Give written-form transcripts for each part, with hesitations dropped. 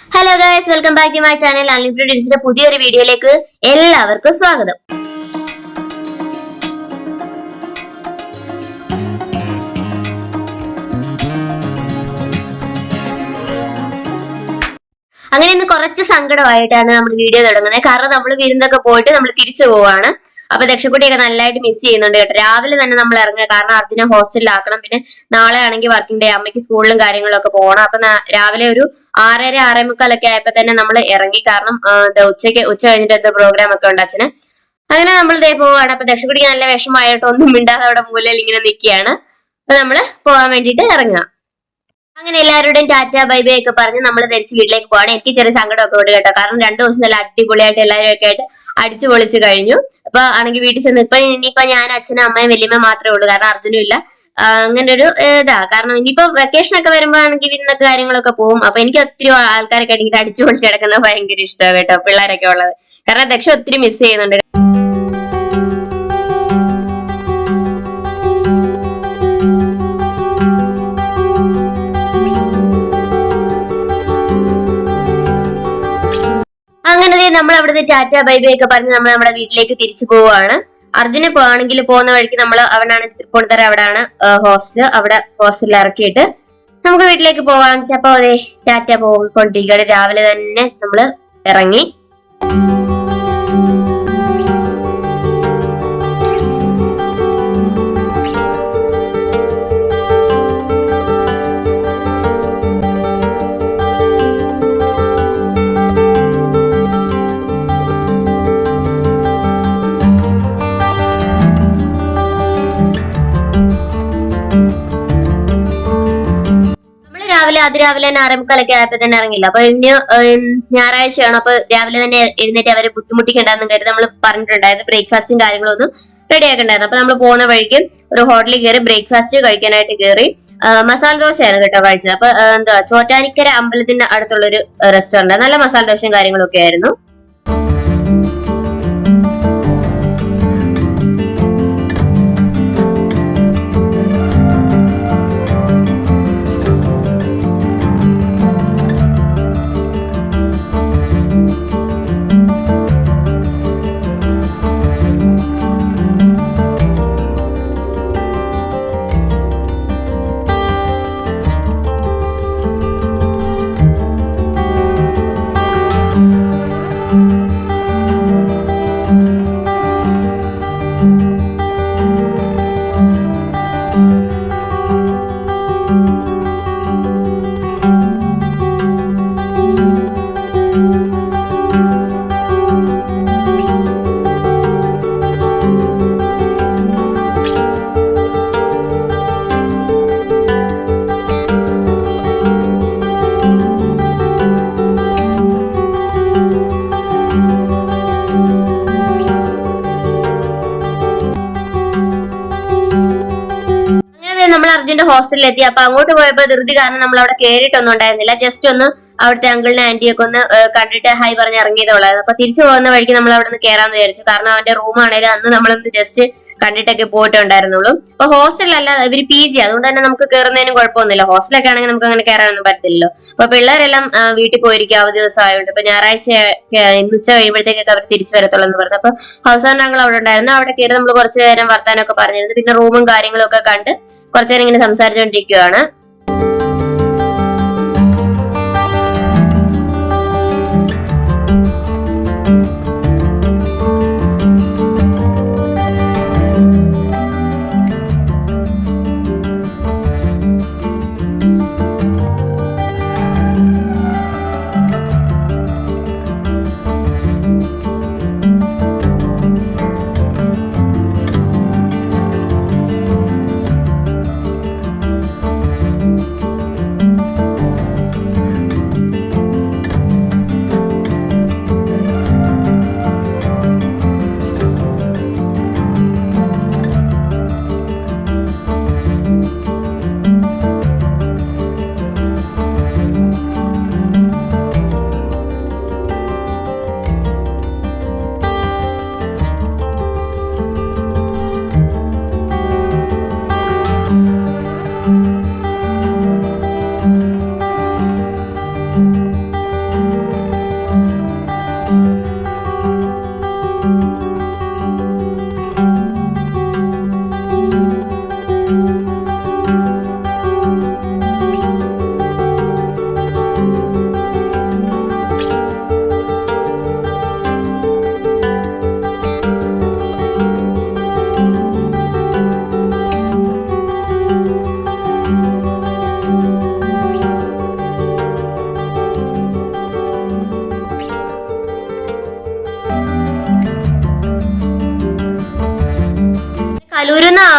Hello guys, welcome back to my channel. Unlimited ഡിജിന്റെ പുതിയൊരു വീഡിയോയിലേക്ക് എല്ലാവർക്കും സ്വാഗതം. അങ്ങനെ ഇന്ന് കുറച്ച് സങ്കടമായിട്ടാണ് നമ്മൾ വീഡിയോ തുടങ്ങുന്നത്. കാരണം നമ്മൾ വിരുന്നൊക്കെ പോയിട്ട് നമ്മൾ തിരിച്ചു പോവാണ്. അപ്പൊ ദക്ഷക്കുട്ടിയൊക്കെ നല്ലതായിട്ട് മിസ് ചെയ്യുന്നുണ്ട് കേട്ടോ. രാവിലെ തന്നെ നമ്മൾ ഇറങ്ങുക, കാരണം അർജുനെ ഹോസ്റ്റലിലാക്കണം. പിന്നെ നാളെ ആണെങ്കിൽ വർക്കിംഗ് ഡേ, അമ്മയ്ക്ക് സ്കൂളിലും കാര്യങ്ങളും ഒക്കെ പോകണം. അപ്പൊ രാവിലെ ഒരു 6:30 6:45 ആയപ്പോ തന്നെ നമ്മൾ ഇറങ്ങി. കാരണം ഉച്ച കഴിഞ്ഞിട്ട് എന്തോ പ്രോഗ്രാം ഒക്കെ ഉണ്ട് അച്ഛന്. അങ്ങനെ നമ്മൾ ഇതേ പോവാണ്. അപ്പൊ ദക്ഷക്കുട്ടിക്ക് നല്ല വിഷമമായിട്ട് ഒന്നും മിണ്ടാതെ അവിടെ മൂലയിൽ ഇങ്ങനെ നിൽക്കുകയാണ്. അപ്പൊ നമ്മള് പോകാൻ വേണ്ടിയിട്ട് ഇറങ്ങുക. അങ്ങനെ എല്ലാവരുടെയും ടാറ്റ ബൈ ബൈ ഒക്കെ പറഞ്ഞ് നമ്മൾ തിരിച്ച് വീട്ടിലേക്ക് പോവാണ്. എനിക്ക് ചെറിയ സങ്കടമൊക്കെ ഉണ്ട് കേട്ടോ. കാരണം 2 ദിവസം നല്ല അടിപൊളിയായിട്ട് എല്ലാവരും ഒക്കെ ആയിട്ട് അടിച്ചു പൊളിച്ച് കഴിഞ്ഞു. അപ്പൊ ആണെങ്കിൽ വീട്ടിൽ ചെന്ന് ഇനിയിപ്പോ ഞാൻ അച്ഛനും അമ്മയും വലിയമ്മ മാത്രമേ ഉള്ളൂ. കാരണം അർജുനും ഇല്ല. അങ്ങനെ ഒരു കാരണം ഇനിയിപ്പോ വെക്കേഷൻ ഒക്കെ വരുമ്പോ ആണെങ്കിൽ വിരുന്നൊക്കെ കാര്യങ്ങളൊക്കെ പോകും. അപ്പൊ എനിക്ക് ഒത്തിരി ആൾക്കാരൊക്കെ ആണെങ്കിൽ അടിച്ചു പൊളിച്ച് കിടക്കുന്നത് ഭയങ്കര ഇഷ്ടമാണ് കേട്ടോ, പിള്ളേരൊക്കെ ഉള്ളത്. കാരണം ദക്ഷ ഒത്തിരി മിസ് ചെയ്യുന്നുണ്ട്. അങ്ങനെ നമ്മൾ അവിടുത്തെ ടാറ്റ ബൈ ബൈ ഒക്കെ പറഞ്ഞ് നമ്മൾ നമ്മുടെ വീട്ടിലേക്ക് തിരിച്ചു പോവുകയാണ്. അർജുനെ പോവാണെങ്കിൽ പോകുന്ന വഴിക്ക് നമ്മൾ അവനാണ് തൃപ്പൂണിത്തറ, അവിടെയാണ് ഹോസ്റ്റൽ. അവിടെ ഹോസ്റ്റലിൽ ഇറക്കിയിട്ട് നമുക്ക് വീട്ടിലേക്ക് പോവാൻ. അപ്പൊ അതെ ടാറ്റ പോയിക്കൊണ്ടിരിക്കുകയാണ്. രാവിലെ തന്നെ നമ്മൾ ഇറങ്ങി. അതിരാവിലെ തന്നെ 6:45 ആയപ്പോ തന്നെ ഇറങ്ങില്ല. അപ്പൊ ഇനി ഞായറാഴ്ചയാണ്. അപ്പൊ രാവിലെ തന്നെ എഴുന്നേറ്റ് അവരെ ബുദ്ധിമുട്ടിക്കണ്ടെന്ന് കരുതി നമ്മൾ പറഞ്ഞിട്ടുണ്ടായിരുന്നു. ബ്രേക്ക്ഫാസ്റ്റും കാര്യങ്ങളൊന്നും റെഡി ആക്കണ്ടായിരുന്നു. അപ്പൊ നമ്മൾ പോകുന്ന വഴിക്ക് ഒരു ഹോട്ടലിൽ കയറി ബ്രേക്ക്ഫാസ്റ്റ് കഴിക്കാനായിട്ട് കയറി. മസാല ദോശയാണ് കേട്ടോ കഴിച്ചത്. അപ്പൊ ചോറ്റാനിക്കര അമ്പലത്തിന്റെ അടുത്തുള്ളൊരു റെസ്റ്റോറന്റ്, നല്ല മസാല ദോശയും കാര്യങ്ങളും ഒക്കെ ആയിരുന്നു. നമ്മൾ അർജുന്റെ ഹോസ്റ്റലിൽ എത്തി. അപ്പൊ അങ്ങോട്ട് പോയപ്പോ ധൃതി കാരണം നമ്മൾ അവിടെ കയറിയിട്ടൊന്നും ഉണ്ടായിരുന്നില്ല. ജസ്റ്റ് ഒന്ന് അവിടുത്തെ അങ്കിളിനെ ആന്റിയൊക്കെ ഒന്ന് കണ്ടിട്ട് ഹായ് പറഞ്ഞ് ഇറങ്ങിയതുള്ളത്. അപ്പൊ തിരിച്ചു പോകുന്ന വഴിക്ക് നമ്മൾ അവിടെ നിന്ന് കയറാന്ന് വിചാരിച്ചു. കാരണം അവന്റെ റൂമാണേലും അന്ന് നമ്മളൊന്ന് ജസ്റ്റ് കണ്ടിട്ടൊക്കെ പോയിട്ടുണ്ടായിരുന്നുള്ളൂ. അപ്പൊ ഹോസ്റ്റലല്ല, ഇവര് PG, അതുകൊണ്ട് തന്നെ നമുക്ക് കയറുന്നതിനും കുഴപ്പമൊന്നുമില്ല. ഹോസ്റ്റലൊക്കെ ആണെങ്കിൽ നമുക്ക് അങ്ങനെ കയറാനൊന്നും പറ്റത്തില്ലല്ലോ. അപ്പൊ പിള്ളേരെല്ലാം വീട്ടിൽ പോയിരിക്കും, അവധി ദിവസം ആയതുകൊണ്ട്. ഇപ്പൊ ഞായറാഴ്ച ഇന്ന് ഉച്ച കഴിയുമ്പോഴത്തേക്കൊക്കെ അവർ തിരിച്ചു വരത്തുള്ളൂ എന്ന് പറഞ്ഞു. അപ്പൊ അവസാനം ഞങ്ങൾ അവിടെ ഉണ്ടായിരുന്നു. അവിടെ കയറി നമ്മൾ കുറച്ചു നേരം വർത്താനൊക്കെ പറഞ്ഞിരുന്നു. പിന്നെ റൂമും കാര്യങ്ങളും ഒക്കെ കണ്ട് കുറച്ചു നേരം ഇങ്ങനെ സംസാരിച്ചുകൊണ്ടിരിക്കുകയാണ്.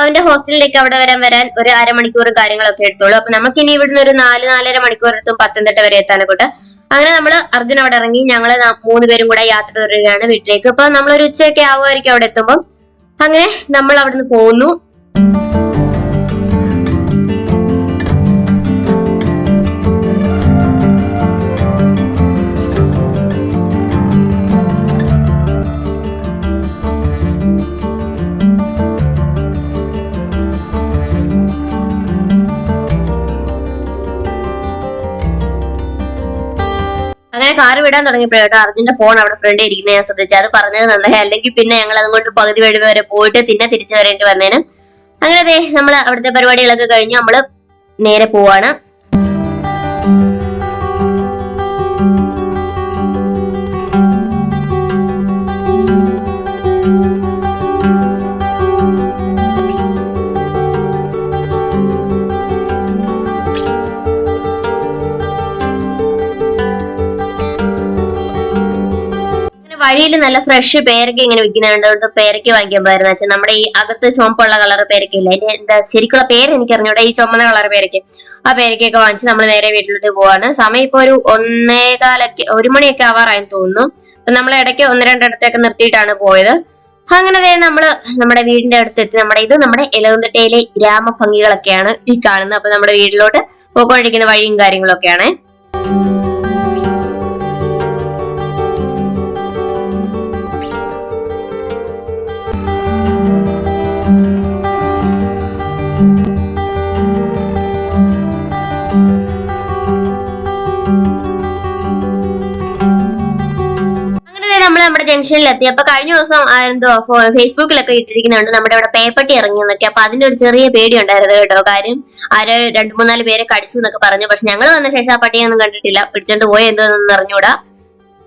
അവന്റെ ഹോസ്റ്റലിലേക്ക് അവിടെ വരാൻ ഒരു അരമണിക്കൂർ കാര്യങ്ങളൊക്കെ എടുത്തോളൂ. അപ്പൊ നമുക്ക് ഇനി ഇവിടുന്ന് ഒരു 4-4.5 മണിക്കൂർ എടുത്തും പത്തനംതിട്ട വരെ എത്താനൊക്കെ. അങ്ങനെ നമ്മൾ അർജുൻ അവിടെ ഇറങ്ങി, ഞങ്ങള് 3 പേരും കൂടെ യാത്ര തുടരുകയാണ് വീട്ടിലേക്ക്. അപ്പൊ നമ്മളൊരു ഉച്ചയൊക്കെ ആവുമായിരിക്കും അവിടെ എത്തുമ്പോൾ. അങ്ങനെ നമ്മൾ അവിടുന്ന് പോകുന്നു. അങ്ങനെ കാറ് വിടാൻ തുടങ്ങിയപ്പോഴേട്ടോ അർജുന്റെ ഫോൺ അവിടെ ഫ്രണ്ട് ഇരിക്കുന്നത് ഞാൻ ശ്രദ്ധിച്ചു. അത് പറഞ്ഞത് നന്നായി, അല്ലെങ്കിൽ പിന്നെ ഞങ്ങൾ അതുകൊണ്ട് പകുതി വഴി വരെ പോയിട്ട് തിരിച്ചു വരേണ്ടി വന്നേന്. അങ്ങനെ നമ്മൾ അവിടുത്തെ പരിപാടികളൊക്കെ കഴിഞ്ഞ് നമ്മള് നേരെ പോവാണ്. വഴിയിൽ നല്ല ഫ്രഷ് പേരക്ക ഇങ്ങനെ വിൽക്കുന്നുണ്ട്. പേരക്ക വാങ്ങിക്കാൻ പോയിരുന്നു അച്ഛൻ. നമ്മുടെ ഈ അകത്ത് ചുമപ്പുള്ള കളർ പേരക്ക ഇല്ല, അതിന്റെ എന്താ ശരിക്കുള്ള പേര് എനിക്ക് അറിഞ്ഞൂടെ, ഈ ചുമന്ന കളർ പേരക്ക. ആ പേരക്കൊക്കെ വാങ്ങിച്ച് നമ്മൾ നേരെ വീട്ടിലോട്ട് പോവാണ്. സമയം ഇപ്പൊ ഒരു 1:15 1 മണിയൊക്കെ ആവാറായെന്ന് തോന്നുന്നു. അപ്പൊ നമ്മൾ ഇടയ്ക്ക് 1-2 ഇടത്തൊക്കെ നിർത്തിയിട്ടാണ് പോയത്. അങ്ങനെ നമ്മള് നമ്മുടെ വീടിന്റെ അടുത്തെത്തി. നമ്മുടെ എലവന്തട്ടയിലെ ഗ്രാമഭംഗികളൊക്കെയാണ് ഈ കാണുന്നത്. അപ്പൊ നമ്മുടെ വീട്ടിലോട്ട് പോയിക്കൊണ്ടിരിക്കുന്ന വഴിയും കാര്യങ്ങളൊക്കെയാണ്. നമ്മുടെ ജംഗ്ഷനിലെത്തി. അപ്പൊ കഴിഞ്ഞ ദിവസം എന്തോ ഫേസ്ബുക്കിലൊക്കെ ഇട്ടിരിക്കുന്നുണ്ട് നമ്മുടെ ഇവിടെ പേപ്പട്ടി ഇറങ്ങിയെന്നൊക്കെ. അപ്പൊ അതിന്റെ ഒരു ചെറിയ പേടി ഉണ്ടായിരുന്നു കേട്ടോ. കാര്യം 2-3-4 പേരെ കടിച്ചു എന്നൊക്കെ പറഞ്ഞു. പക്ഷെ ഞങ്ങൾ വന്ന ശേഷം ആ പട്ടിയൊന്നും കണ്ടിട്ടില്ല, പിടിച്ചോണ്ട് പോയി എന്തോന്നൊന്നും അറിഞ്ഞൂടാ.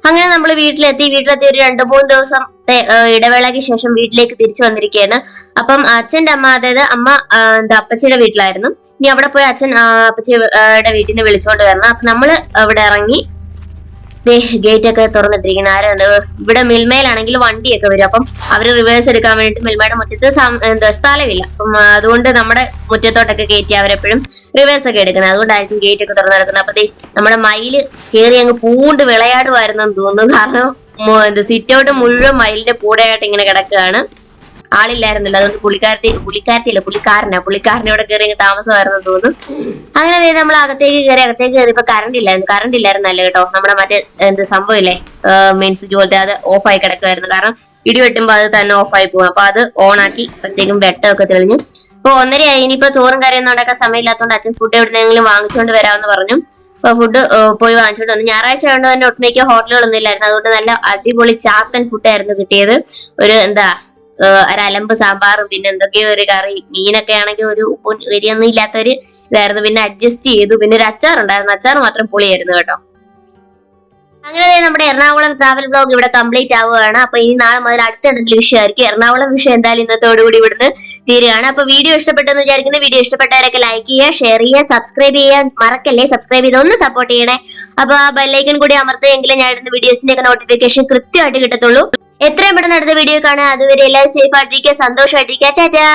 അങ്ങനെ നമ്മൾ വീട്ടിലെത്തി ഒരു 2-3 ദിവസത്തെ ഇടവേളയ്ക്ക് ശേഷം വീട്ടിലേക്ക് തിരിച്ചു വന്നിരിക്കുകയാണ്. അപ്പം അച്ഛന്റെ അമ്മ, അതായത് അമ്മ അപ്പച്ചിയുടെ വീട്ടിലായിരുന്നു. ഇനി അവിടെ പോയി അച്ഛൻ അപ്പച്ചിയുടെ വീട്ടിൽ നിന്ന് വിളിച്ചോണ്ട് വരണം. അപ്പൊ നമ്മള് അവിടെ ഇറങ്ങി. ഗേറ്റ് ഒക്കെ തുറന്നിട്ടിരിക്കുന്ന ആരുണ്ട് ഇവിടെ. മിൽമയിലാണെങ്കിൽ വണ്ടിയൊക്കെ വരും. അപ്പം അവര് റിവേഴ്സ് എടുക്കാൻ വേണ്ടിട്ട് മിൽമയുടെ മുറ്റത്ത് സ്ഥലമില്ല. അപ്പം അതുകൊണ്ട് നമ്മുടെ മുറ്റത്തോട്ടൊക്കെ കയറ്റി അവരെപ്പോഴും റിവേഴ്സ് ഒക്കെ എടുക്കുന്നത്. അതുകൊണ്ടായിരിക്കും ഗേറ്റ് ഒക്കെ തുറന്നു നടക്കുന്നത്. അപ്പൊ നമ്മുടെ മയില് കയറി അങ്ങ് പൂണ്ട് വിളയാടുമായിരുന്നെന്ന് തോന്നുന്നു. കാരണം സിറ്റൗട്ട് മുഴുവൻ മയിലിന്റെ കൂടെയായിട്ട് ഇങ്ങനെ കിടക്കുകയാണ്. ആളില്ലായിരുന്നില്ല, അതുകൊണ്ട് പുള്ളിക്കാരനെ ഇവിടെ കയറി താമസമായിരുന്നു തോന്നുന്നു. അങ്ങനെ നമ്മൾ അകത്തേക്ക് കയറിയപ്പോ കറണ്ട് ഇല്ലായിരുന്നല്ലോ കേട്ടോ. നമ്മുടെ മറ്റേ സംഭവം ഇല്ലേ, മെയിൻ സ്വിച്ച് പോലത്തെ, അത് ഓഫായി കിടക്കുമായിരുന്നു. കാരണം ഇടി വെട്ടുമ്പോ അത് തന്നെ ഓഫായി പോകും. അപ്പൊ അത് ഓണാക്കി അപ്പോഴത്തേക്കും വെട്ടമൊക്കെ തെളിഞ്ഞു. അപ്പൊ 1:30 ഇനിയിപ്പോ ചോറും കറിയൊന്നും ഉണ്ടാക്കാൻ സമയമില്ലാത്തതുകൊണ്ട് അച്ഛൻ ഫുഡ് എവിടെന്നെങ്കിലും വാങ്ങിച്ചുകൊണ്ട് വരാമെന്ന് പറഞ്ഞു. അപ്പൊ ഫുഡ് പോയി വാങ്ങിച്ചോണ്ട് വന്നു. ഞായറാഴ്ച ആയതുകൊണ്ട് തന്നെ ഒട്ടുമിക്ക ഹോട്ടലുകളൊന്നും ഇല്ലായിരുന്നു. അതുകൊണ്ട് നല്ല അടിപൊളി ചാത്തൻ ഫുഡായിരുന്നു കിട്ടിയത്. ഒരു ഒരലമ്പ് സാമ്പാറും പിന്നെ എന്തൊക്കെയോ ഒരു കറി, മീനൊക്കെ ആണെങ്കിൽ ഒരു ഉപ്പും എരിയൊന്നും ഇല്ലാത്തൊരു ഇതായിരുന്നു. പിന്നെ അഡ്ജസ്റ്റ് ചെയ്തു. പിന്നെ ഒരു അച്ചാർ ഉണ്ടായിരുന്നു, അച്ചാർ മാത്രം പൊളിയായിരുന്നു കേട്ടോ. അങ്ങനെ നമ്മുടെ എറണാകുളം ട്രാവൽ ബ്ലോഗ് ഇവിടെ കംപ്ലീറ്റ് ആവുകയാണ്. അപ്പൊ ഇനി നാളെ മുതൽ അടുത്ത എന്തെങ്കിലും വിഷയമായിരിക്കും. എറണാകുളം വിഷയം എന്തായാലും ഇന്നത്തോടുകൂടി ഇവിടുന്ന് തീരുകയാണ്. അപ്പൊ വീഡിയോ ഇഷ്ടപ്പെട്ടെന്ന് വിചാരിക്കുന്നു. വീഡിയോ ഇഷ്ടപ്പെട്ടവരൊക്കെ ലൈക്ക് ചെയ്യുക, ഷെയർ ചെയ്യുക, സബ്സ്ക്രൈബ് ചെയ്യാൻ മറക്കല്ലേ. സബ്സ്ക്രൈബ് ചെയ്ത് ഒന്ന് സപ്പോർട്ട് ചെയ്യണേ. അപ്പൊ ആ ബെല്ലൈക്കൻ കൂടി അമർത്തുമെങ്കിലും ഞാൻ ഇടുന്ന വീഡിയോസിന്റെ ഒക്കെ നോട്ടിഫിക്കേഷൻ കൃത്യമായിട്ട് കിട്ടത്തുള്ളൂ. എത്രയും പെട്ടെന്ന് അടുത്ത വീഡിയോ കാണാം. അതുവരെ എല്ലാവരും സേഫ് ആയിട്ടിരിക്കുക, സന്തോഷമായിട്ടിരിക്കുക. ടാറ്റാ.